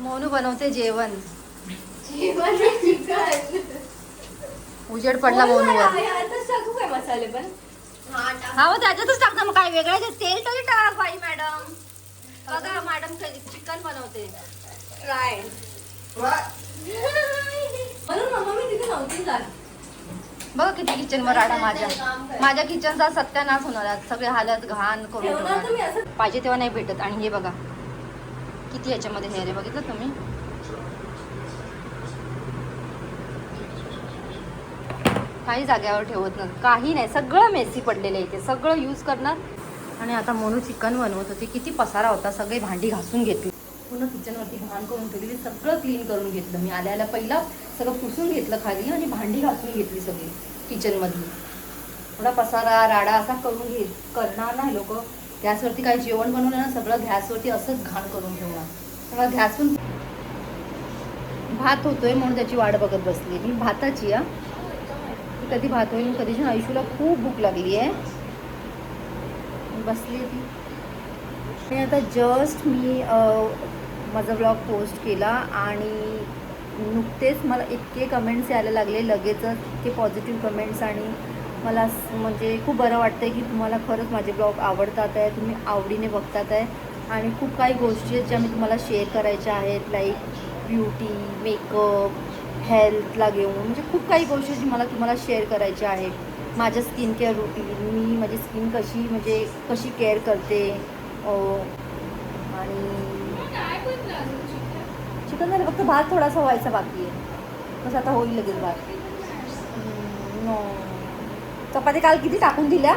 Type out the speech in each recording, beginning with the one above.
मोनू बनवते जेवण. जेवण चिकन. उजेड पडला मोनूवर. टाकू काय मसाले पण. हा मग त्याच्यातच टाक ना, मग काय वेगळं तेल तरी टाक बाई मॅडम. बघा मॅडम चिकन बनवते फ्राय. म्हणून मम्मा मी तिथे नव्हती जात. बघ किती किचनवर आडा माझ्या किचनचा सत्यानाश होणार आहे. सगळे हालत घाण करून ठेवणार. पाहिजे तेव्हा नाही भेटत. आणि हे बघा किती याच्यामध्ये हेअर आहे, बघितलं तुम्ही. काही जाग्यावर ठेवत नाही, काही नाही, सगळं मेसी पडलेलं आहे इथे, सगळं यूज करणार. आणि आता मोनू चिकन बनवत होते. किती पसारा होता, सगळे भांडी घासून घेतली, पूर्ण किचनवरती घाण करून ठेवली, सगळं क्लीन करून घेतलं मी. आल्या पहिला सगळं पुसून घेतलं खाली आणि भांडी घासून घेतली सगळी किचनमधली. थोडा पसारा राडा असा करून करणार नाही लोक. गॅसवरती काही जेवण बनवलं ना, सगळं गॅसवरती असंच घाण करून ठेवणार. सगळं गॅसवरून भात होतोय म्हणून त्याची वाट बघत बसली मी. भाताची कधी भात होईल, कधी आयुष्याला खूप भूक लागली आहे, बसली ती. आणि आता जस्ट मी माझा ब्लॉग पोस्ट केला आणि नुकतेच मला इतके कमेंट्स यायला लागले लगेचच, इतके पॉझिटिव्ह कमेंट्स. आणि मला म्हणजे खूप बरं वाटतं आहे की तुम्हाला खरंच माझे ब्लॉग आवडतात आहे, तुम्ही आवडीने बघतात आहे. आणि खूप काही गोष्टी आहेत ज्या मी तुम्हाला शेअर करायच्या आहेत, लाईक ब्युटी, मेकअप, हेल्थला घेऊन, म्हणजे खूप काही गोष्टी जी मला तुम्हाला शेअर करायच्या आहेत. माझं स्किन केअर रुटीन, मी माझी स्किन कशी केअर करते. आणि चिकन झालं, फक्त भात थोडासा व्हायचा बाकी आहे, कसं आता होईल लगेच भात. नो चपाती काल किती टाकून दिल्या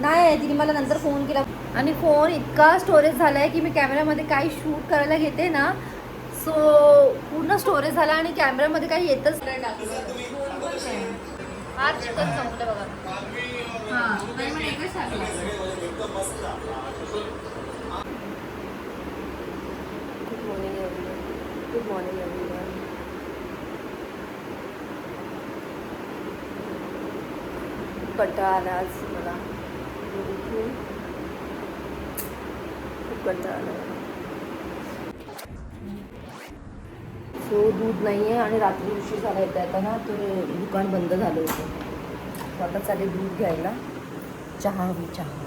नाही, तिने मला नंतर फोन केला. आणि फोन इतका स्टोरेज झाला आहे की मी कॅमेऱ्यामध्ये काही शूट करायला घेते ना, सो पूर्ण स्टोरेज झाला आणि कॅमेऱ्यामध्ये काही येतच नाही. आज चिकन संपलं बघा. Good morning everyone. कंटाळा आला आज मला, खूप कंटाळा आला. सो दूध नाही आहे आणि रात्री उशीर झाला येता ना, तर दुकान बंद झालं होतं. आता चालेल दूध घ्यायला. चहा हवी, चहा.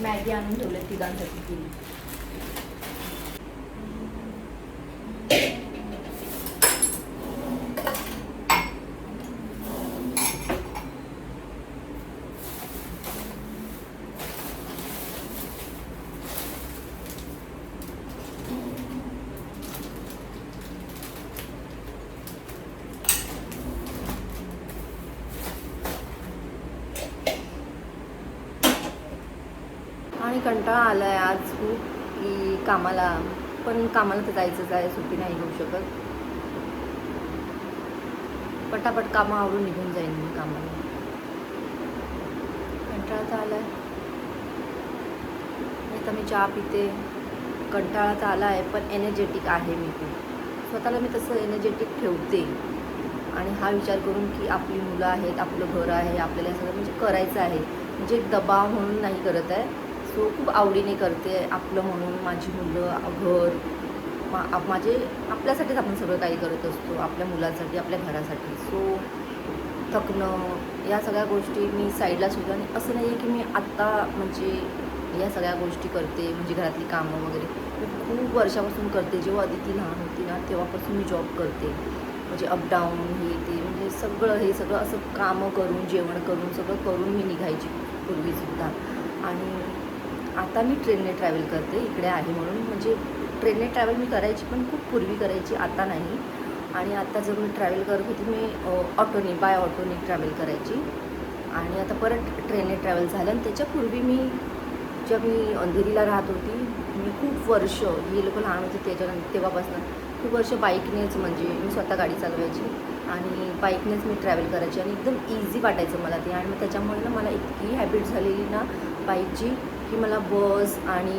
मॅगी आणून ठेवले तिघांसाठी केली. आणि कंटाळा आला आहे आज खूप की कामाला, पण कामाला तर जायचंच आहे, सुट्टी नाही घेऊ शकत. पटापट कामं आवरून निघून जाईन मी कामाला. कंटाळा तर आला आहे. नाही तर मी चहा पिते. कंटाळा तर आला आहे पण एनर्जेटिक आहे मी खूप. स्वतःला मी तसं एनर्जेटिक ठेवते. आणि हा विचार करून की आपली मुलं आहेत, आपलं घर आहे, आपल्याला सगळं म्हणजे करायचं आहे, म्हणजे एक दबाव म्हणून नाही करत आहे. सो खूप आवडीने करते, आपलं म्हणून, माझी मुलं, घर, माझे आपल्यासाठीच आपण सगळं काही करत असतो, आपल्या मुलांसाठी, आपल्या घरासाठी. सो थकणं या सगळ्या गोष्टी मी साईडला ठेवतो. आणि असं नाही आहे की मी आत्ता म्हणजे या सगळ्या गोष्टी करते, म्हणजे घरातली कामं वगैरे मी खूप वर्षापासून करते. जेव्हा अदिती लहान होती ना तेव्हापासून मी जॉब करते, म्हणजे अपडाऊन हे ते म्हणजे हे सगळं असं कामं करून जेवण करून सगळं करून मी निघायची पूर्वीसुद्धा. आणि आता मी ट्रेनने ट्रॅव्हल करते, इकडे आहे म्हणून. म्हणजे ट्रेनने ट्रॅव्हल मी करायची पण खूप पूर्वी करायची, आता नाही. आणि आता जर मी ट्रॅव्हल करत होती मी बाय ऑटोने ट्रॅव्हल करायची. आणि आता परत ट्रेनने ट्रॅव्हल झालं. आणि त्याच्यापूर्वी जेव्हा मी अंधेरीला राहत होती, मी खूप वर्ष ही लोकं लहान होती तेव्हापासून खूप वर्ष बाईकनेच, म्हणजे मी स्वतः गाडी चालवायची आणि बाईकनेच मी ट्रॅव्हल करायची. आणि एकदम इझी वाटायचं मला ते. आणि मग त्याच्यामुळे ना मला इतकी हॅबिट झालेली ना बाईकची की मला बस आणि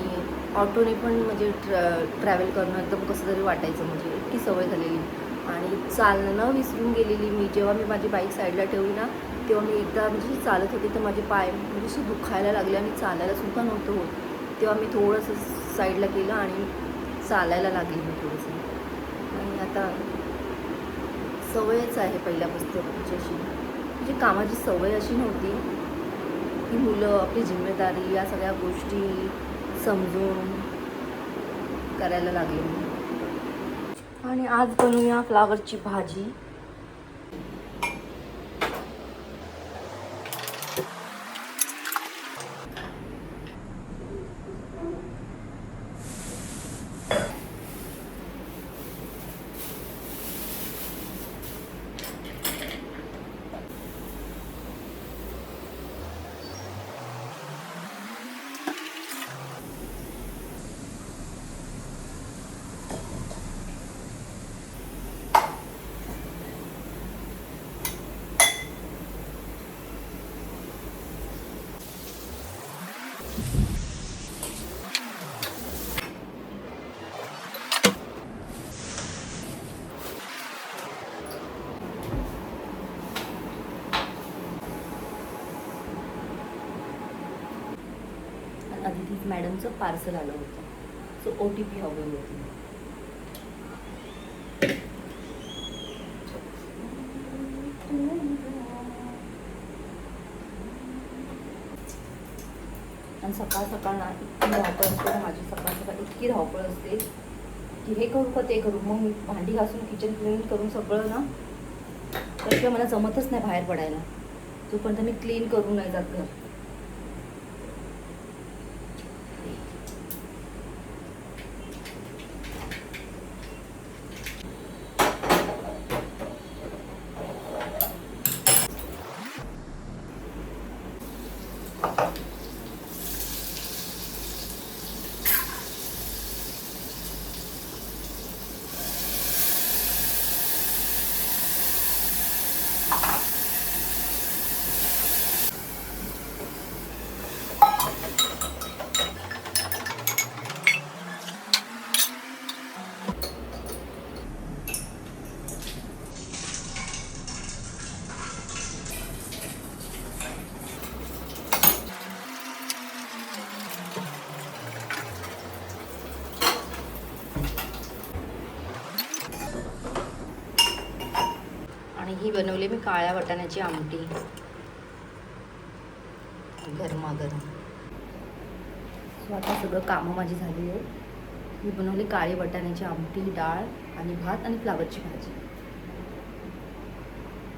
ऑटोने पण म्हणजे ट्रॅव्हल करणं एकदम कसं तरी वाटायचं, म्हणजे इतकी सवय झालेली. आणि चालणं विसरून गेलेली मी. जेव्हा मी माझी बाईक साईडला ठेवली ना तेव्हा मी एकदा म्हणजे चालत होते तर माझे पाय म्हणजे असे दुखायला लागले आणि चालायलासुद्धा नव्हतं होत. तेव्हा मी थोडंसं साईडला केलं आणि चालायला लागली मी थोडंसं. आणि आता सवयच आहे पहिल्यापासून म्हणजे अशी, म्हणजे कामाची सवय अशी नव्हती की मुलं, आपली जिम्मेदारी या सगळ्या गोष्टी समजून करायला लागले मी. आणि आज बनवूया फ्लावरची भाजी. अदिती मॅडमचं पार्सल आलं होतं, सो OTP हवी होती. आणि सकाळ सकाळ ना इतकी धावपळ असते ना माझी, सकाळ सकाळ इतकी धावपळ असते की हे करू का ते करू. मग मी भांडी घासून किचन क्लीन करून सगळं ना, त्याशिवाय मला जमतच नाही बाहेर पडायला जोपर्यंत मी क्लीन करून नाही जात घर. आणि ही बनवली मी काळ्या वाटाण्याची आमटी, गरमागरम. सो आता सगळं कामं माझी झाली आहे. ही बनवली काळी वाटाण्याची आमटी, डाळ आणि भात आणि फ्लावरची भाजी.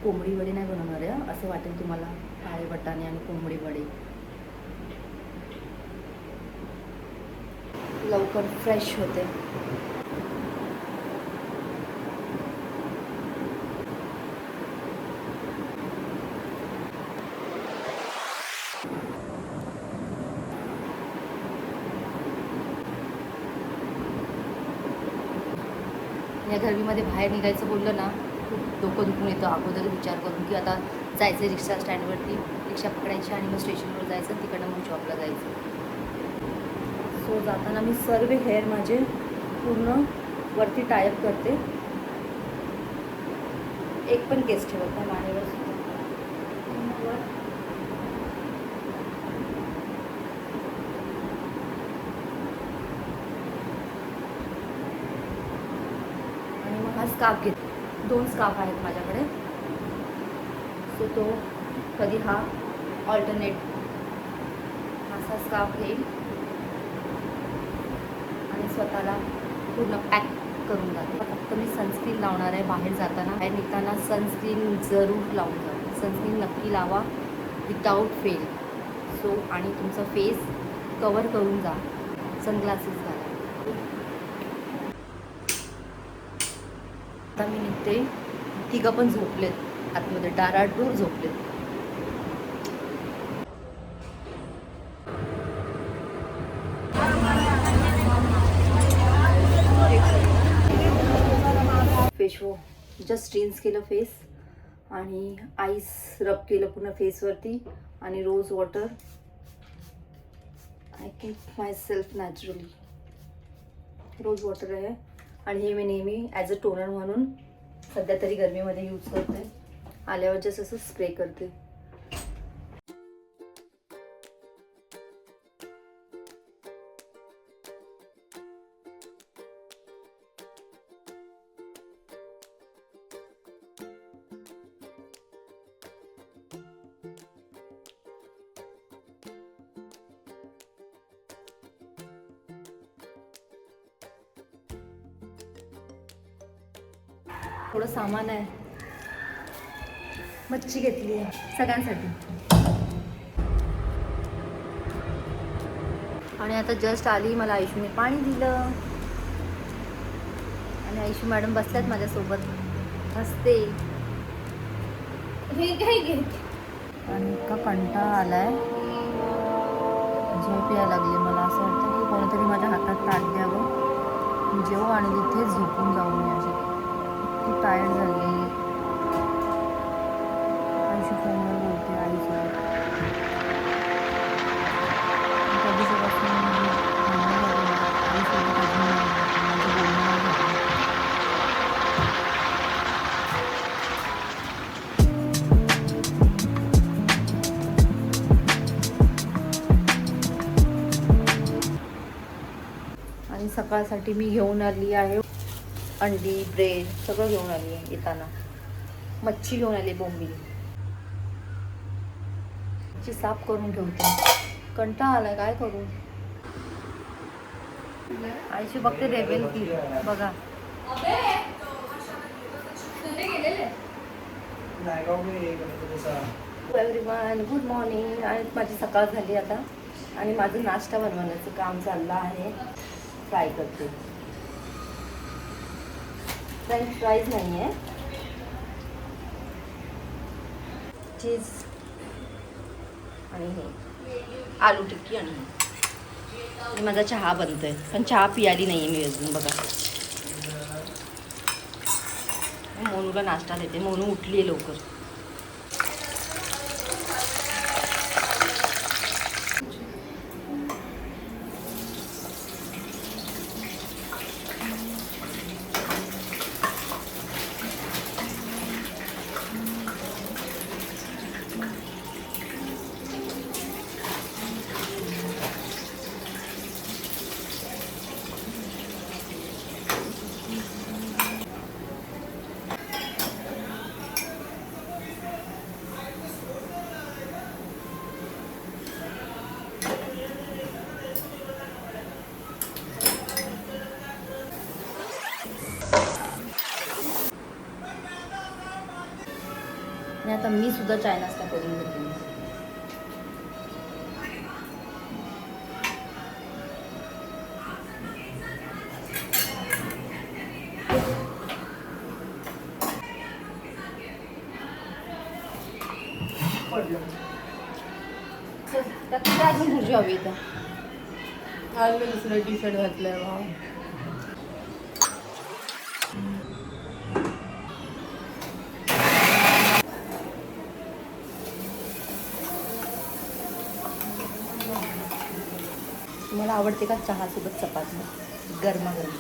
कोंबडी वडे नाही बनवणार आहे, असं वाटेल तुम्हाला, काळे वाटाणे आणि कोंबडी वडे. लवकर फ्रेश होते. या गरमीमध्ये बाहेर निघायचं बोललं ना खूप डोकं दुखून येतं. अगोदर विचार करून की आता जायचं रिक्षा स्टँडवरती, रिक्षा पकडायची आणि मग स्टेशनवर जायचं, तिकडनं मग जॉबला जायचं. सो जाताना मी सर्व हेअर माझे पूर्ण वरती टायअप करते, एक पण केस ठेवत नाही मानेवर सुद्धा. हा स्कार्फ घेत 2 स्कार्फ आहेत माझ्याकडे. सो तो कधी हा ऑल्टरनेट असा स्कार्फ घेईल आणि स्वतःला पूर्ण पॅक करून जाते. फक्त मी सनस्क्रीन लावणार आहे बाहेर जाताना. बाहेर निघताना सनस्क्रीन जरूर लावून जा. सनस्क्रीन नक्की लावा विदाऊट फेल. सो आणि तुमचा फेस कवर करून जा. सनग्लासेस घाला. आता मी निघते. तिघं पण झोपलेत आतमध्ये, डाराडूर झोपलेत. फेस वॉश जस्ट रिन्स केलं फेस आणि आईस रब केलं पूर्ण फेसवरती आणि rose water. I keep myself naturally. Rose water आहे आणि हे मी नेहमी ॲज अ टोनर म्हणून सध्या तरी गरमीमध्ये यूज करते. आल्यावर जसं असं स्प्रे करते. थोडं सामान आहे. मच्छी घेतली आहे सगळ्यांसाठी. आणि आता जस्ट आली, मला आयुषूने पाणी दिलं आणि आयुषू मॅडम बसल्यात माझ्यासोबत हसते. हे काय घेत आणि इतका कंटाळा आलाय, झोप यायला लागली. मला असं वाटतं की कोणीतरी माझ्या हातात ताट द्यावं, जेवू आणि तिथेच झोपून जाऊ मी. अशी खूप टायर्ड झाली. आयुषी फोनवर बोलते आईसोबत. कधीच्यापासून आईसोबत अजून माझं बोलणं नाही झालं. आणि सकाळसाठी मी घेऊन आली आहे अंडी, ब्रेड सगळं घेऊन आली आहे. येताना मच्छी घेऊन आली, बोंबील. मच्छी साफ करून ठेवते. कंटाळा आलाय, काय करू. आईशी बघते रेबेल की बघा. Everyone good morning. आणि माझी सकाळ झाली आता आणि माझं नाश्ता बनवण्याचं काम चाललं आहे. फ्राय करते. फ्रेंच फ्राईज नाही आहे, चीज आणि हे आलू टिक्की. आणि माझा चहा बनतोय, पण चहा पियाली नाही आहे मी अजून. बघा मोनूला नाश्ता देते. मोनू उठली आहे लवकर. आणि आता मी सुद्धा चाय नाश्ता करून घेते. त्यात काय अजून भुर्जी हवी इथं. आज मी दुसरं टी शर्ट घातलंय. वा तुम्हाला आवडते का चहासोबत चपाती गरमागरम?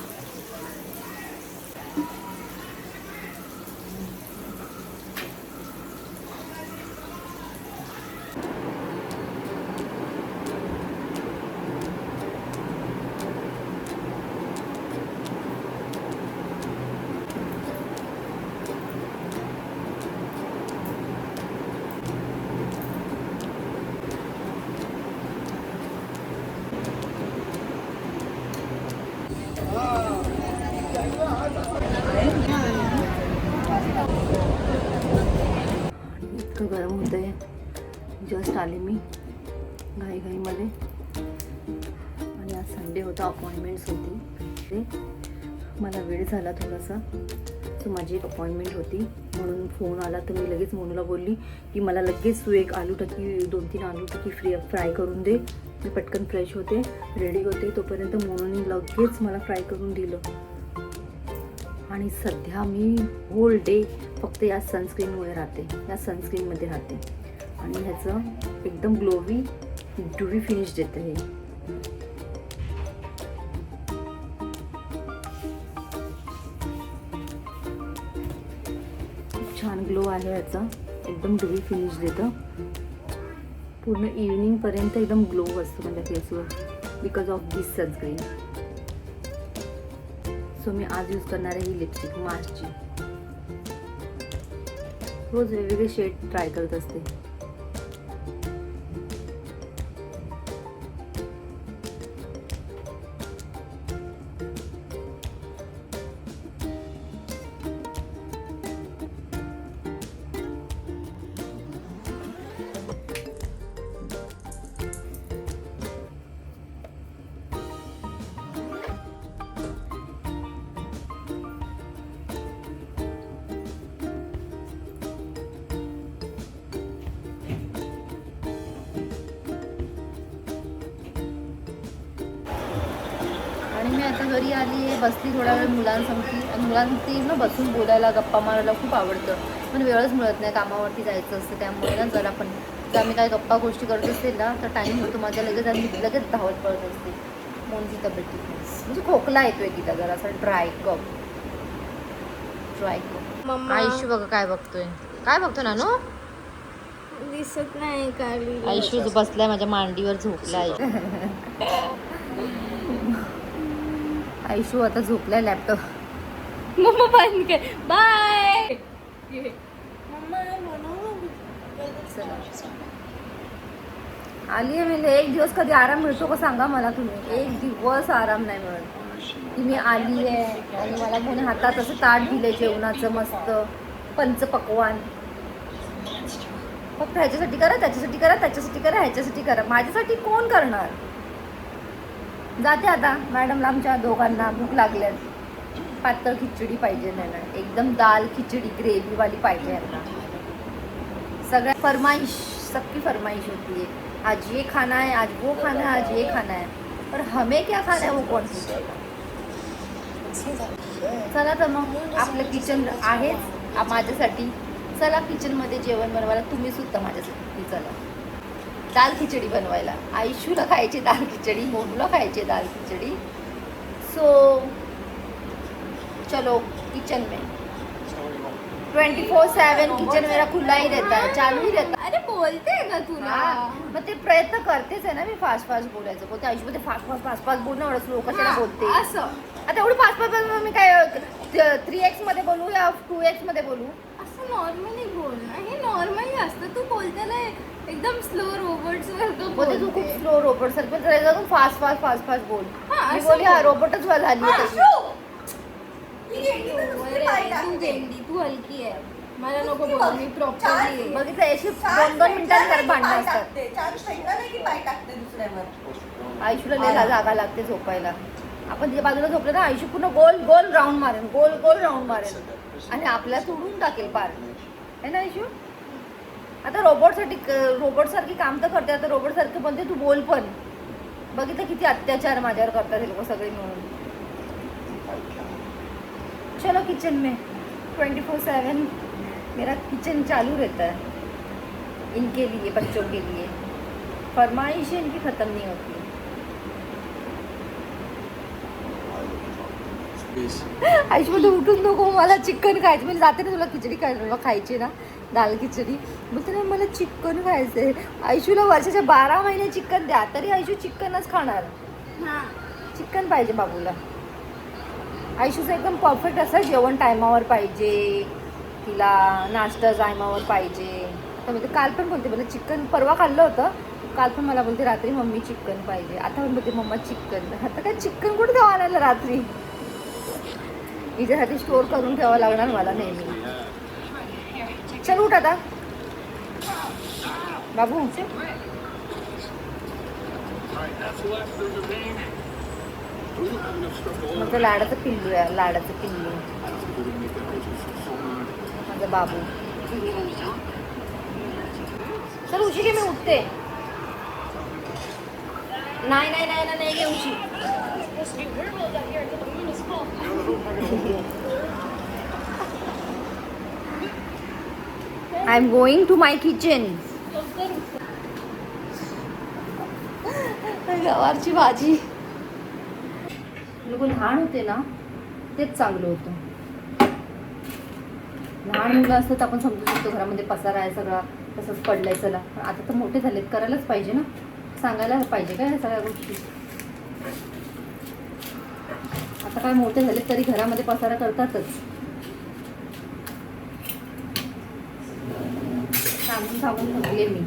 डोकं गरम होतं आहे. जस्ट आले मी घाईघाईमध्ये आणि आज संडे होता, अपॉइंटमेंट्स होती. ते मला वेळ झाला थोडासा, सो माझी एक अपॉइंटमेंट होती म्हणून फोन आला. तर मी लगेच मोनूला बोलली की मला लगेच तू एक आलू टक्की 2-3 आलू टक्की फ्राय करून दे. मी पटकन फ्रेश होते, रेडी होते, तोपर्यंत मोनूने लगेच मला फ्राय करून दिलं. आणि सध्या मी होल डे फक्त या सनस्क्रीनमुळे राहते, या सनस्क्रीनमध्ये राहते आणि ह्याचं एकदम ग्लोवी ड्युवी फिनिश देतं हे. खूप छान ग्लो आहे ह्याचा, एकदम ड्युवी फिनिश देतं. पूर्ण इव्हनिंगपर्यंत एकदम ग्लो असतो माझ्या फेसवर because of this sunscreen. So मी आज यूज करणार आहे ही लिपस्टिक मार्सची. रोज वेगवेगळे शेड ट्राय करत असते. आणि मी आता घरी आली आहे, बसली थोडा वेळ मुलांसमती. आणि मुलांची ना बसून बोलायला गप्पा मारायला खूप आवडतं, पण वेळच मिळत नाही, कामावरती जायचं असतं. त्यामुळे ना जरा पण जर आम्ही काही गप्पा गोष्टी करत असेल ना तर टाईम होतो माझ्या लगेच, आणि लगेच धावत पडत असते. मोनची तब्येत ठीक नाही, म्हणजे खोकला येतोय तिला जरा असा ड्राय कप. मम्मा आयुष्य बघा काय बघतोय, काय बघतो नानू? दिसत नाही काढली. आयुष्य बसलाय माझ्या मांडीवर, झोपलाय. आयुष्य आता झोपलाय लॅपटॉप. मम्मा बंद कर, बाय. मम्मा आली आहे मी. एक दिवस कधी आराम मिळतो का सांगा मला तुम्ही? एक दिवस आराम नाही मिळत. की मी आली आहे आणि मला कोणी हातात असं ताट दिलंय जेवणाचं मस्त पंचपक्वान. फक्त ह्याच्यासाठी करा, त्याच्यासाठी करा, त्याच्यासाठी करा, ह्याच्यासाठी करा. माझ्यासाठी कोण करणार? जाते आता. मॅडमला आमच्या दोघांना भूक लागल्यात. पातळ खिचडी पाहिजे त्यांना, एकदम दाल खिचडी ग्रेव्हीवाली पाहिजे यांना. सगळ्या फरमाइश, सबकी फरमाइश होती है, आज ये खाना है, आज वो खाना है, आज ये खाना है, पर हमें क्या खाना है वो कौन पूछेगा? चला तर मग आपलं किचन आहेच माझ्यासाठी. चला किचनमध्ये जेवण बनवायला तुम्ही सुद्धा माझ्यासाठी. चला दाल खिचडी बनवायला. आयुष्यूला खायची दाल खिचडी, मोनूला खायची दाल खिचडी. सो चलो किचन में 24/7 किचन मेरा खुला ही रहता है, चालू ही रहता है. अरे बोलते का तुला? मग ते प्रयत्न करतेच आहे ना मी फास्ट फास्ट बोलायचं. बोलते आयुष्यमध्ये फास्ट फास्ट बोलणं एवढं स्लो कशाला बोलते. असं आता एवढी फास्ट फास्ट मी काय 3x मध्ये बोलू या 2x मध्ये बोलू? असं नॉर्मली बोल ना, हे नॉर्मली असतं. तू बोलते ना एकदम स्लो रोबोट सारखं बोलते तू खूप स्लो रोबोट सारखं जरा तू फास्ट फास्ट फास्ट फास्ट बोल. हा, मी असं बोली हा बोल. रोबोटच झाली आहे तशी. तू गेंडी, तू हलकी आहे. मला नको बोल, मी प्रॉपरली बघितलं अशी 2-2 मिनिटांनी भांडणं असतात. आयुष्यला लय जागा लागते झोपायला. आपण तिच्या बाजूला झोपलं ना आयुष्य पूर्ण गोल गोल राऊंड मारेल, गोल गोल राऊंड मारेल आणि आपल्याला सोडून टाकेल पार. आहे ना आयुष्य? आता रोबोट सारखी काम तर करते, आता रोबोट सारखं बनते तू बोल पण. बघितलं किती अत्याचार माझ्यावर करतात हे लोक सगळे मिळून. चलो किचन में 24/7 मेरा किचन चालू रहता है इनके लिए, बच्चों के लिए. फरमाइशें इनकी ख़त्म नहीं होती. आयुष्यमध्ये उठून नको मला चिकन खायचं. म्हणजे जाते ना तुला खिचडी खायची ना, दाल खिचडी. बोलते ना मला चिकन खायचं आहे. आयुष्यूला वर्षाच्या 12 महिने चिकन द्या तरी आयुष्य चिकनच खाणार. हां चिकन पाहिजे बाबूला. आयुष्याचं एकदम परफेक्ट असं जेवण टायमावर पाहिजे, तिला नाश्ता टायमावर पाहिजे. आता म्हणजे काल पण बोलते मला चिकन, परवा खाल्लं होतं काल पण मला बोलते रात्री मम्मी चिकन पाहिजे. आता पण बोलते मम्मा चिकन. आता काय चिकन कुठे द्यावं आणायला रात्री? हिच्यासाठी स्टोर करून ठेवावं लागणार मला नेहमी. चल उठ आता. बाबू माझं लाडाचं पिल्लू आहे, लाडाचं पिल्लू माझा बाबू. सर उशी घे, मी उठते. नाही नाही नाही ना, नाही घे उशी. I am going to my kitchen. गवारची भाजी. लोक लहान होते ना तेच चांगलं होतं. लहान मुलं असतं तर आपण समजू शकतो घरामध्ये पसारा आहे सगळा तसंच पडलाय चला. पण आता तर मोठे झालेत, करायलाच पाहिजे ना, सांगायला पाहिजे काय सगळ्या गोष्टी. आता काय मोठे झालेत तरी घरामध्ये पसारा करतातच. सांगून सांगून थकले मी.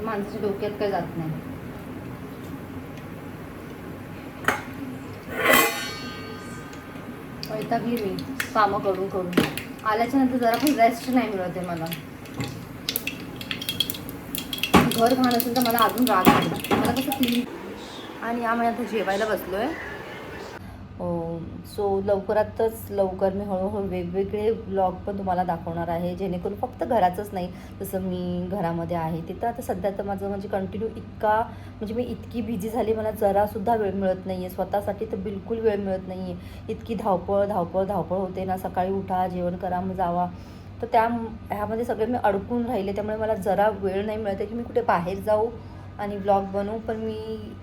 माणसाच्या डोक्यात काय जात नाही. वैतागली मी कामं करून करून. आल्याच्या नंतर जरा पण रेस्ट नाही मिळत आहे मला. घर घाण असेल तर मला अजून राग येतो. मला कसं क्लीन. आणि आम्ही आता जेवायला बसलो आहे. सो लवकर मी हळूहळू वेगवेगळे व्लॉग पण तुम्हाला दाखवणार आहे, जेणेकरून फक्त घराचंच नाही. जसं मी घरामध्ये आहे तिथं आता सध्या तर माझं म्हणजे कंटिन्यू म्हणजे मी इतकी बिझी झाली, मला जरासुद्धा वेळ मिळत नाही आहे स्वतःसाठी. तर बिलकुल वेळ मिळत नाही आहे. इतकी धावपळ होते ना. सकाळी उठा, जेवण करा, मग जावा. तर ह्यामध्ये सगळे मी अडकून राहिले. त्यामुळे मला जरा वेळ नाही मिळत आहे की मी कुठे बाहेर जाऊ आणि व्लॉग बनवू. पण मी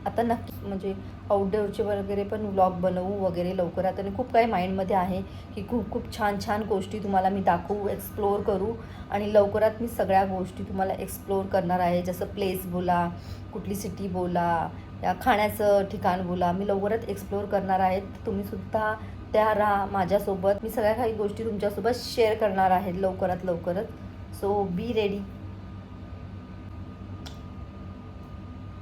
आता नक्की म्हणजे आउटडोअरचे वगैरे पण व्लॉग बनवू वगैरे लवकरात. आणि खूप काही माइंडमध्ये आहे की खूप छान गोष्टी तुम्हाला मी दाखवू, एक्सप्लोअर करू. आणि लवकरात मी सगळ्या गोष्टी तुम्हाला एक्सप्लोअर करणार आहे. जसं प्लेस बोला, कुठली सिटी बोला, या खाण्याचं ठिकाण बोला, मी लवकरात एक्सप्लोअर करणार आहे. तुम्हीसुद्धा त्या राहा माझ्यासोबत. मी सगळ्या काही गोष्टी तुमच्यासोबत शेअर करणार आहे लवकरात. So be ready.